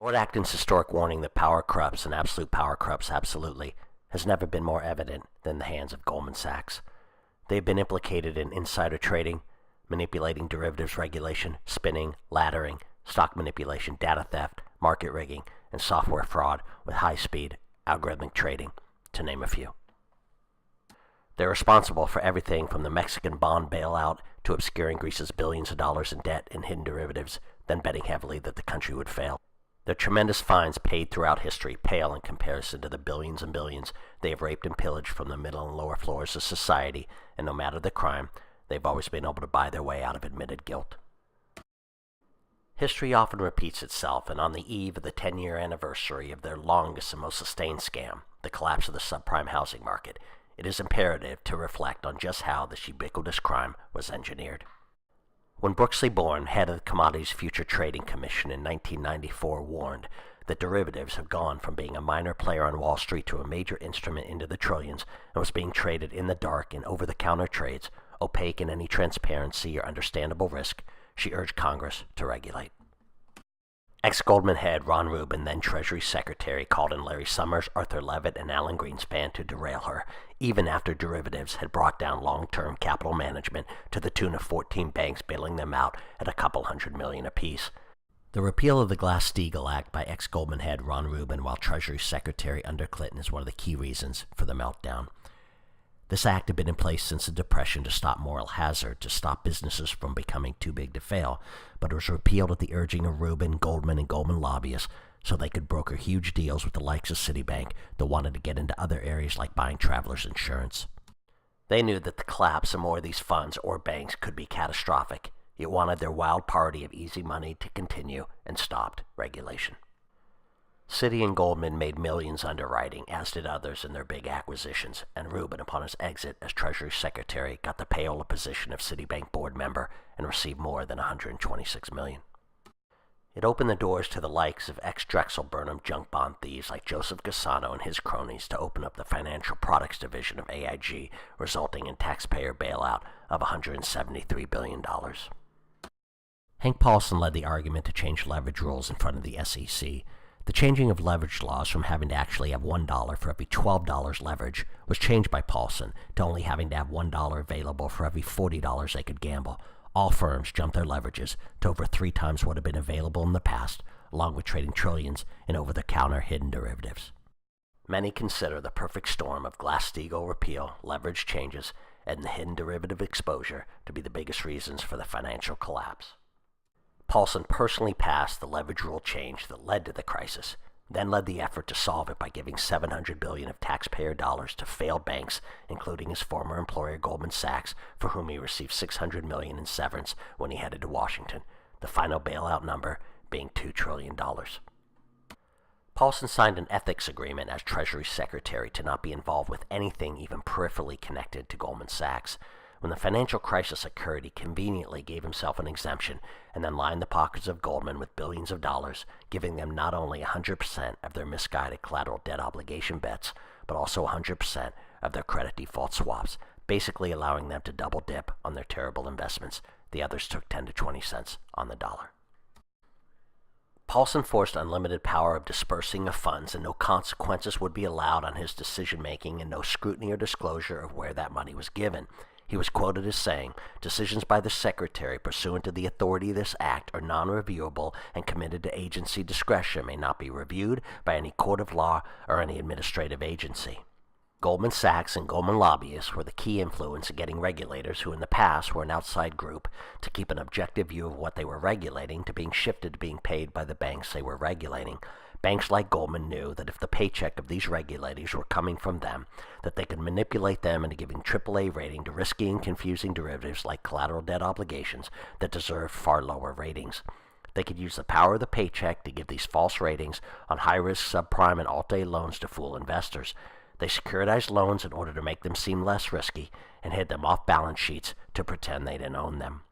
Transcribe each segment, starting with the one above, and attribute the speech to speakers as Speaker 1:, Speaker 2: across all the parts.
Speaker 1: Lord Acton's historic warning that power corrupts and absolute power corrupts absolutely has never been more evident than in the hands of Goldman Sachs. They have been implicated in insider trading, manipulating derivatives regulation, spinning, laddering, stock manipulation, data theft, market rigging, and software fraud with high-speed, algorithmic trading, to name a few. They're responsible for everything from the Mexican bond bailout to obscuring Greece's billions of dollars in debt in hidden derivatives, then betting heavily that the country would fail. Their tremendous fines paid throughout history pale in comparison to the billions and billions they have raped and pillaged from the middle and lower floors of society, and no matter the crime, they've always been able to buy their way out of admitted guilt. History often repeats itself, and on the eve of the 10-year anniversary of their longest and most sustained scam, the collapse of the subprime housing market, it is imperative to reflect on just how this ubiquitous crime was engineered. When Brooksley Born, head of the Commodities Future Trading Commission in 1994, warned that derivatives have gone from being a minor player on Wall Street to a major instrument into the trillions and was being traded in the dark in over-the-counter trades, opaque in any transparency or understandable risk, she urged Congress to regulate. Ex-Goldman head Ron Rubin, then Treasury Secretary, called in Larry Summers, Arthur Levitt, and Alan Greenspan to derail her, even after derivatives had brought down long-term capital management to the tune of 14 banks bailing them out at a couple $100 million apiece. The repeal of the Glass-Steagall Act by ex-Goldman head Ron Rubin while Treasury Secretary under Clinton is one of the key reasons for the meltdown. This act had been in place since the Depression to stop moral hazard, to stop businesses from becoming too big to fail, but it was repealed at the urging of Rubin, Goldman, and Goldman lobbyists so they could broker huge deals with the likes of Citibank that wanted to get into other areas like buying travelers insurance. They knew that the collapse of more of these funds or banks could be catastrophic, yet wanted their wild party of easy money to continue and stopped regulation. Citi and Goldman made millions underwriting, as did others in their big acquisitions, and Rubin, upon his exit as Treasury Secretary, got the payola position of Citibank board member and received more than $126 million. It opened the doors to the likes of ex-Drexel Burnham junk bond thieves like Joseph Gassano and his cronies to open up the financial products division of AIG, resulting in taxpayer bailout of $173 billion. Hank Paulson led the argument to change leverage rules in front of the SEC. The changing of leverage laws from having to actually have $1 for every $12 leverage was changed by Paulson to only having to have $1 available for every $40 they could gamble. All firms jumped their leverages to over 3 times what had been available in the past, along with trading trillions in over-the-counter hidden derivatives. Many consider the perfect storm of Glass-Steagall repeal, leverage changes, and the hidden derivative exposure to be the biggest reasons for the financial collapse. Paulson personally passed the leverage rule change that led to the crisis, then led the effort to solve it by giving $700 billion of taxpayer dollars to failed banks, including his former employer Goldman Sachs, for whom he received $600 million in severance when he headed to Washington, the final bailout number being $2 trillion. Paulson signed an ethics agreement as Treasury Secretary to not be involved with anything even peripherally connected to Goldman Sachs. When the financial crisis occurred, he conveniently gave himself an exemption and then lined the pockets of Goldman with billions of dollars, giving them not only 100% of their misguided collateral debt obligation bets, but also 100% of their credit default swaps, basically allowing them to double dip on their terrible investments. The others took 10 to 20 cents on the dollar. Paulson forced unlimited power of dispersing of funds, and no consequences would be allowed on his decision-making and no scrutiny or disclosure of where that money was given. He was quoted as saying, "Decisions by the Secretary pursuant to the authority of this Act are non-reviewable and committed to agency discretion may not be reviewed by any court of law or any administrative agency." Goldman Sachs and Goldman lobbyists were the key influence in getting regulators, who in the past were an outside group, to keep an objective view of what they were regulating to being shifted to being paid by the banks they were regulating. Banks like Goldman knew that if the paycheck of these regulators were coming from them, that they could manipulate them into giving AAA rating to risky and confusing derivatives like collateral debt obligations that deserved far lower ratings. They could use the power of the paycheck to give these false ratings on high-risk subprime and alt-A loans to fool investors. They securitized loans in order to make them seem less risky and hid them off balance sheets to pretend they didn't own them.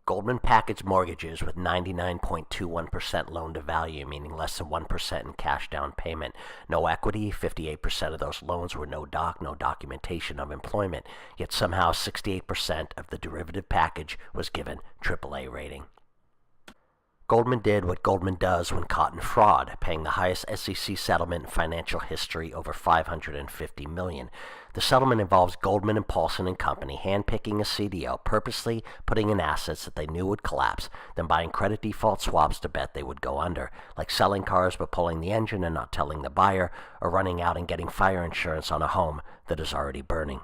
Speaker 1: Goldman packaged mortgages with 99.21% loan-to-value, meaning less than 1% in cash down payment. No equity, 58% of those loans were no documentation of employment, yet somehow 68% of the derivative package was given AAA rating. Goldman did what Goldman does when caught in fraud, paying the highest SEC settlement in financial history, over $550 million. The settlement involves Goldman and Paulson and Company handpicking a CDO, purposely putting in assets that they knew would collapse, then buying credit default swaps to bet they would go under, like selling cars but pulling the engine and not telling the buyer, or running out and getting fire insurance on a home that is already burning.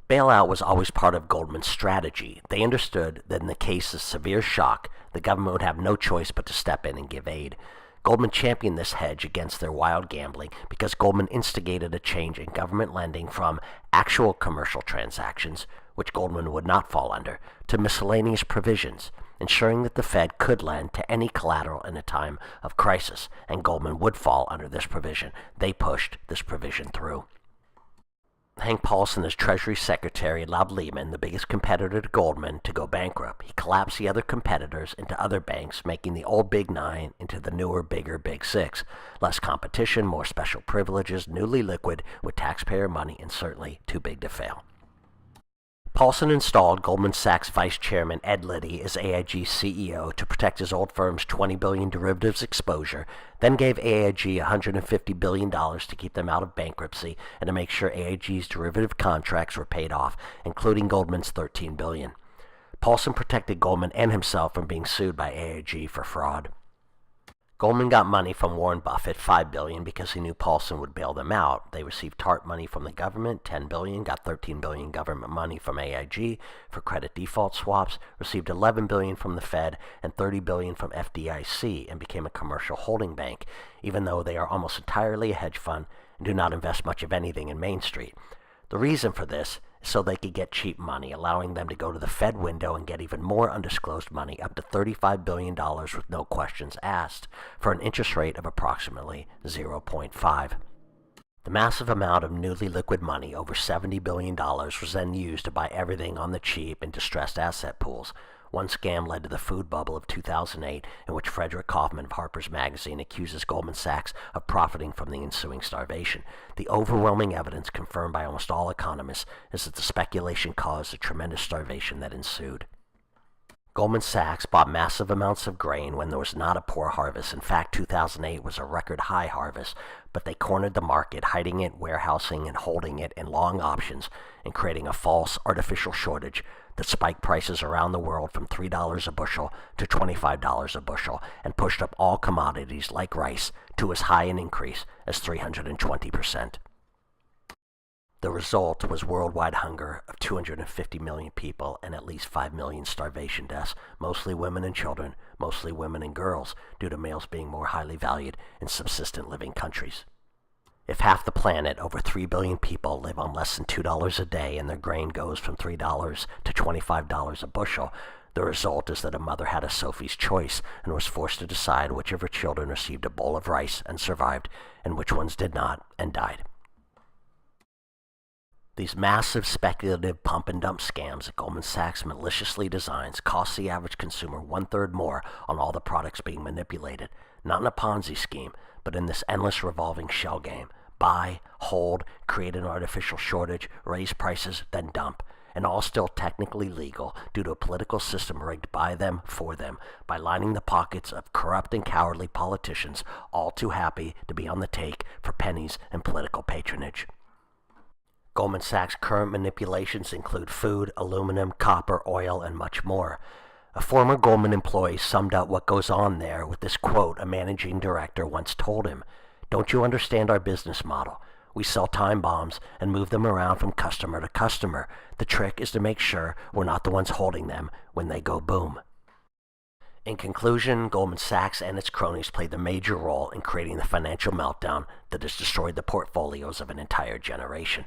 Speaker 1: Bailout was always part of Goldman's strategy. They understood that in the case of severe shock, the government would have no choice but to step in and give aid. Goldman championed this hedge against their wild gambling because Goldman instigated a change in government lending from actual commercial transactions, which Goldman would not fall under, to miscellaneous provisions, ensuring that the Fed could lend to any collateral in a time of crisis, and Goldman would fall under this provision. They pushed this provision through. Hank Paulson, as Treasury Secretary, allowed Lehman, the biggest competitor to Goldman, to go bankrupt. He collapsed the other competitors into other banks, making the old Big Nine into the newer, bigger Big Six. Less competition, more special privileges, newly liquid, with taxpayer money, and certainly too big to fail. Paulson installed Goldman Sachs Vice Chairman Ed Liddy as AIG's CEO to protect his old firm's $20 billion derivatives exposure, then gave AIG $150 billion to keep them out of bankruptcy and to make sure AIG's derivative contracts were paid off, including Goldman's $13 billion. Paulson protected Goldman and himself from being sued by AIG for fraud. Goldman got money from Warren Buffett, $5 billion, because he knew Paulson would bail them out. They received TARP money from the government, $10 billion, got $13 billion government money from AIG for credit default swaps, received $11 billion from the Fed and $30 billion from FDIC, and became a commercial holding bank, even though they are almost entirely a hedge fund and do not invest much of anything in Main Street. The reason for this is so they could get cheap money, allowing them to go to the Fed window and get even more undisclosed money, up to $35 billion with no questions asked, for an interest rate of approximately 0.5. The massive amount of newly liquid money, over $70 billion, was then used to buy everything on the cheap in distressed asset pools. One scam led to the food bubble of 2008, in which Frederick Kaufman of Harper's Magazine accuses Goldman Sachs of profiting from the ensuing starvation. The overwhelming evidence, confirmed by almost all economists, is that the speculation caused the tremendous starvation that ensued. Goldman Sachs bought massive amounts of grain when there was not a poor harvest. In fact, 2008 was a record high harvest, but they cornered the market, hiding it, warehousing, and holding it in long options, and creating a false, artificial shortage that spiked prices around the world from $3 a bushel to $25 a bushel, and pushed up all commodities like rice to as high an increase as 320%. The result was worldwide hunger of 250 million people and at least 5 million starvation deaths, mostly women and children, mostly women and girls, due to males being more highly valued in subsistent living countries. If half the planet, over 3 billion people, live on less than $2 a day and their grain goes from $3 to $25 a bushel, the result is that a mother had a Sophie's choice and was forced to decide which of her children received a bowl of rice and survived and which ones did not and died. These massive speculative pump and dump scams that Goldman Sachs maliciously designs cost the average consumer 1/3 more on all the products being manipulated, not in a Ponzi scheme, but in this endless revolving shell game. Buy, hold, create an artificial shortage, raise prices, then dump, and all still technically legal due to a political system rigged by them, for them, by lining the pockets of corrupt and cowardly politicians, all too happy to be on the take for pennies and political patronage. Goldman Sachs' current manipulations include food, aluminum, copper, oil, and much more. A former Goldman employee summed up what goes on there with this quote a managing director once told him: "Don't you understand our business model? We sell time bombs and move them around from customer to customer. The trick is to make sure we're not the ones holding them when they go boom." In conclusion, Goldman Sachs and its cronies played the major role in creating the financial meltdown that has destroyed the portfolios of an entire generation.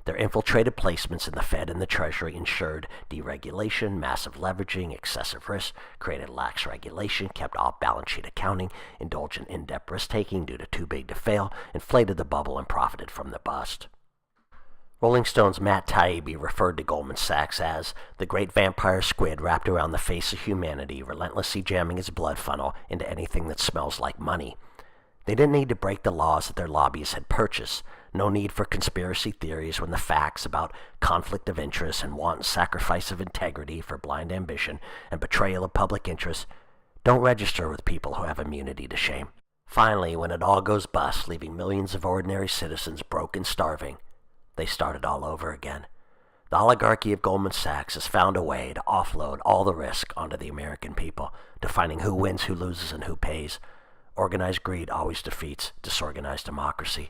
Speaker 1: Their infiltrated placements in the Fed and the Treasury ensured deregulation, massive leveraging, excessive risk, created lax regulation, kept off-balance sheet accounting, indulged in in-depth risk-taking due to too big to fail, inflated the bubble, and profited from the bust. Rolling Stone's Matt Taibbi referred to Goldman Sachs as the great vampire squid wrapped around the face of humanity, relentlessly jamming its blood funnel into anything that smells like money. They didn't need to break the laws that their lobbyists had purchased. No need for conspiracy theories when the facts about conflict of interest and wanton sacrifice of integrity for blind ambition and betrayal of public interest Don't register with people who have immunity to shame. Finally, when it all goes bust, leaving millions of ordinary citizens broke and starving, they started all over again. The oligarchy of Goldman Sachs has found a way to offload all the risk onto the American people, defining who wins, who loses, and who pays. Organized greed always defeats disorganized democracy.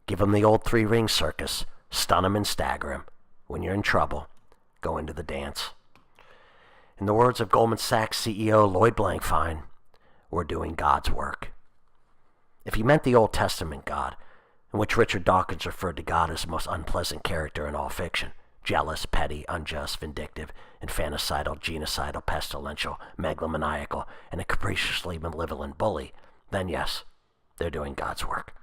Speaker 1: Give them the old three-ring circus, stun them and stagger them. When you're in trouble, go into the dance. In the words of Goldman Sachs CEO Lloyd Blankfein, we're doing God's work. If he meant the Old Testament God, in which Richard Dawkins referred to God as the most unpleasant character in all fiction, jealous, petty, unjust, vindictive, infanticidal, genocidal, pestilential, megalomaniacal, and a capriciously malevolent bully, then yes, they're doing God's work.